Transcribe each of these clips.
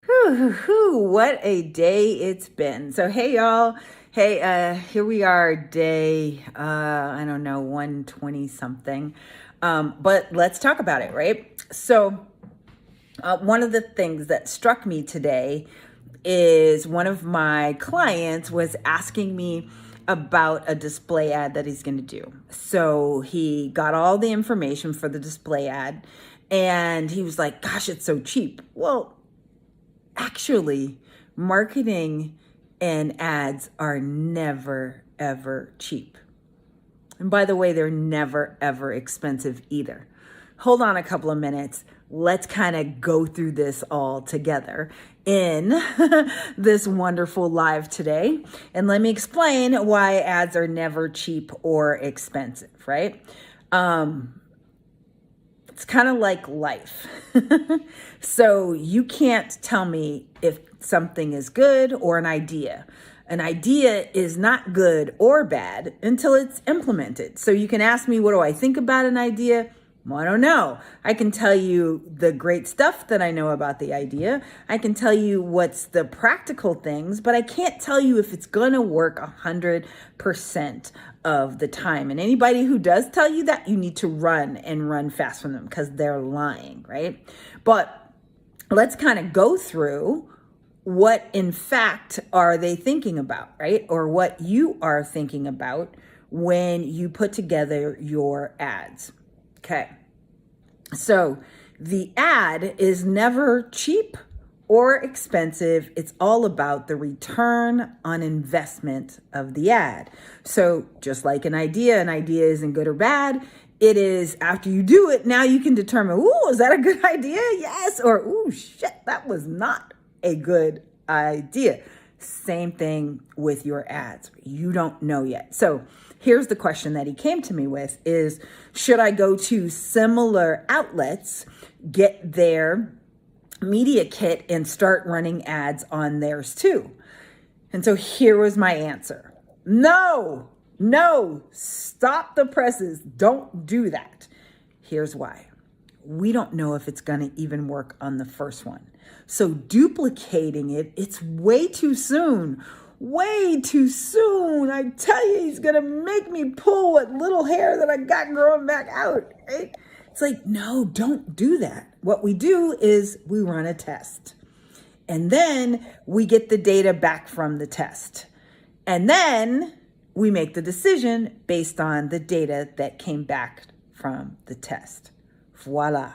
What a day it's been. So, hey, y'all. Hey, here we are, day, I don't know, 120 something. But let's talk about it, right? So, one of the things that struck me today is one of my clients was asking me about a display ad that he's going to do. So he got all the information for the display ad and he was like, gosh, it's so cheap. Well, actually, marketing and ads are never, ever cheap. And by the way, they're never, ever expensive either. Hold on a couple of minutes. Let's kind of go through this all together in this wonderful live today. And let me explain why ads are never cheap or expensive, right? It's kind of like life. So you can't tell me if something is good or an idea. An idea is not good or bad until it's implemented. So you can ask me, what do I think about an idea? Well, I don't know. I can tell you the great stuff that I know about the idea. I can tell you what's the practical things, but I can't tell you if it's going to work 100% of the time. And anybody who does tell you that, you need to run and run fast from them because they're lying, right? But let's kind of go through what in fact are they thinking about, right? Or what you are thinking about when you put together your ads. Okay, so the ad is never cheap or expensive. It's all about the return on investment of the ad. So just like an idea isn't good or bad. It is after you do it, now you can determine, ooh, is that a good idea? Yes. Or, ooh, shit, that was not a good idea. Same thing with your ads. You don't know yet. So here's the question that he came to me with is, should I go to similar outlets, get their media kit and start running ads on theirs too? And so here was my answer. No, stop the presses. Don't do that. Here's why. We don't know if it's going to even work on the first one. So duplicating it, it's way too soon. Way too soon. I tell you, he's going to make me pull what little hair that I got growing back out, right? It's like, no, don't do that. What we do is we run a test. And then we get the data back from the test. And then we make the decision based on the data that came back from the test. Voila.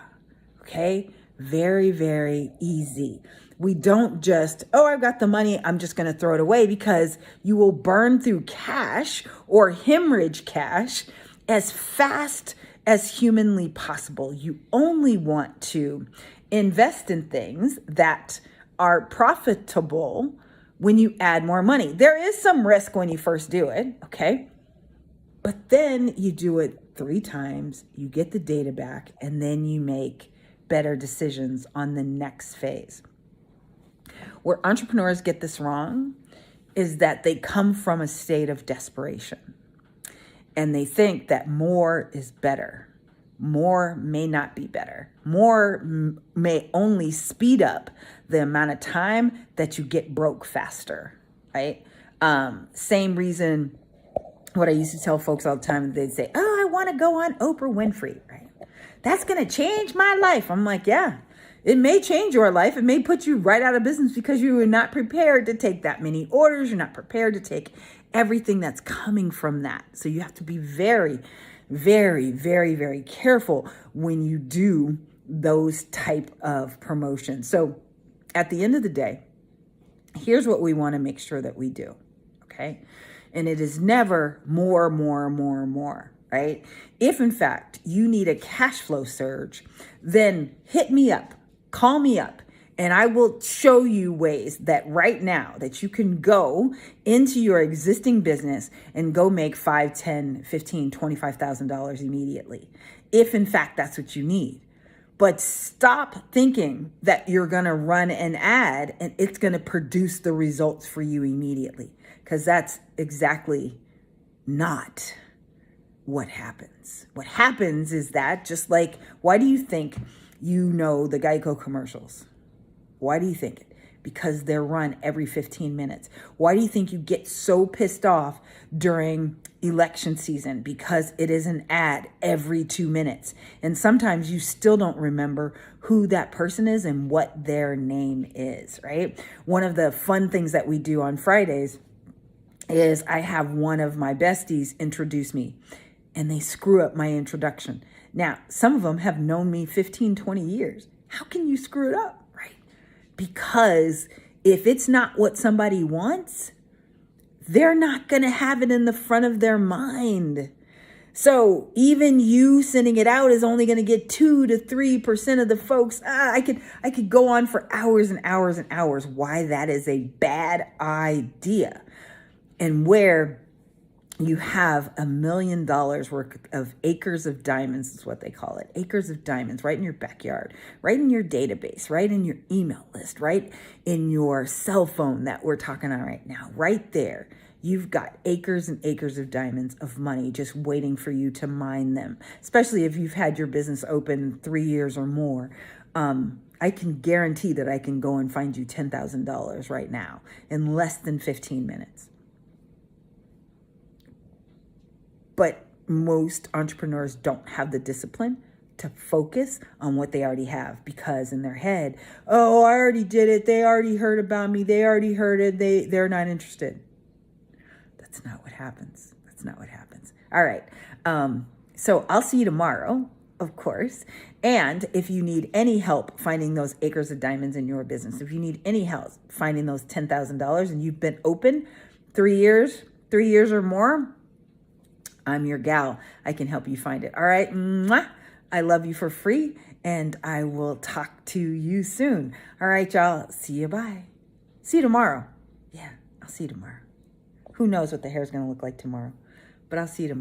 Okay? Very, very easy. We don't just, oh, I've got the money, I'm just going to throw it away, because you will burn through cash or hemorrhage cash as fast as humanly possible. You only want to invest in things that are profitable when you add more money. There is some risk when you first do it, okay? But then you do it 3 times, you get the data back, and then you make better decisions on the next phase. Where entrepreneurs get this wrong is that they come from a state of desperation and they think that more is better. More may not be better. More may only speed up the amount of time that you get broke faster, right? Same reason what I used to tell folks all the time, they'd say, oh, I want to go on Oprah Winfrey, right? That's going to change my life. I'm like, yeah. It may change your life. It may put you right out of business because you are not prepared to take that many orders. You're not prepared to take everything that's coming from that. So you have to be very, very, very, very careful when you do those type of promotions. So at the end of the day, here's what we want to make sure that we do. Okay. And it is never more, right? If in fact you need a cash flow surge, then hit me up. Call me up and I will show you ways that right now that you can go into your existing business and go make $5, $10, $15, $25,000 immediately. If in fact that's what you need. But stop thinking that you're going to run an ad and it's going to produce the results for you immediately, because that's exactly not what happens. What happens is that, just like, why do you think you know the Geico commercials? Why do you think it? Because they're run every 15 minutes. Why do you think you get so pissed off during election season? Because it is an ad every 2 minutes. And sometimes you still don't remember who that person is and what their name is, right? One of the fun things that we do on Fridays is I have one of my besties introduce me, and they screw up my introduction. Now, some of them have known me 15, 20 years. How can you screw it up, right? Because if it's not what somebody wants, they're not going to have it in the front of their mind. So even you sending it out is only going to get 2 to 3% of the folks. I could go on for hours and hours and hours why that is a bad idea. And where you have $1 million worth of acres of diamonds is what they call it. Acres of diamonds right in your backyard, right in your database, right in your email list, right in your cell phone that we're talking on right now, right there. You've got acres and acres of diamonds of money just waiting for you to mine them, especially if you've had your business open 3 years or more. I can guarantee that I can go and find you $10,000 right now in less than 15 minutes. But most entrepreneurs don't have the discipline to focus on what they already have, because in their head, oh, I already did it. They already heard about me. They already heard it. They're not interested. That's not what happens. That's not what happens. All right. So I'll see you tomorrow, of course. And if you need any help finding those acres of diamonds in your business, if you need any help finding those $10,000 and you've been open 3 years or more, I'm your gal. I can help you find it. All right. Mwah. I love you for free, and I will talk to you soon. All right, y'all. See you. Bye. See you tomorrow. Yeah, I'll see you tomorrow. Who knows what the hair is going to look like tomorrow, but I'll see you tomorrow.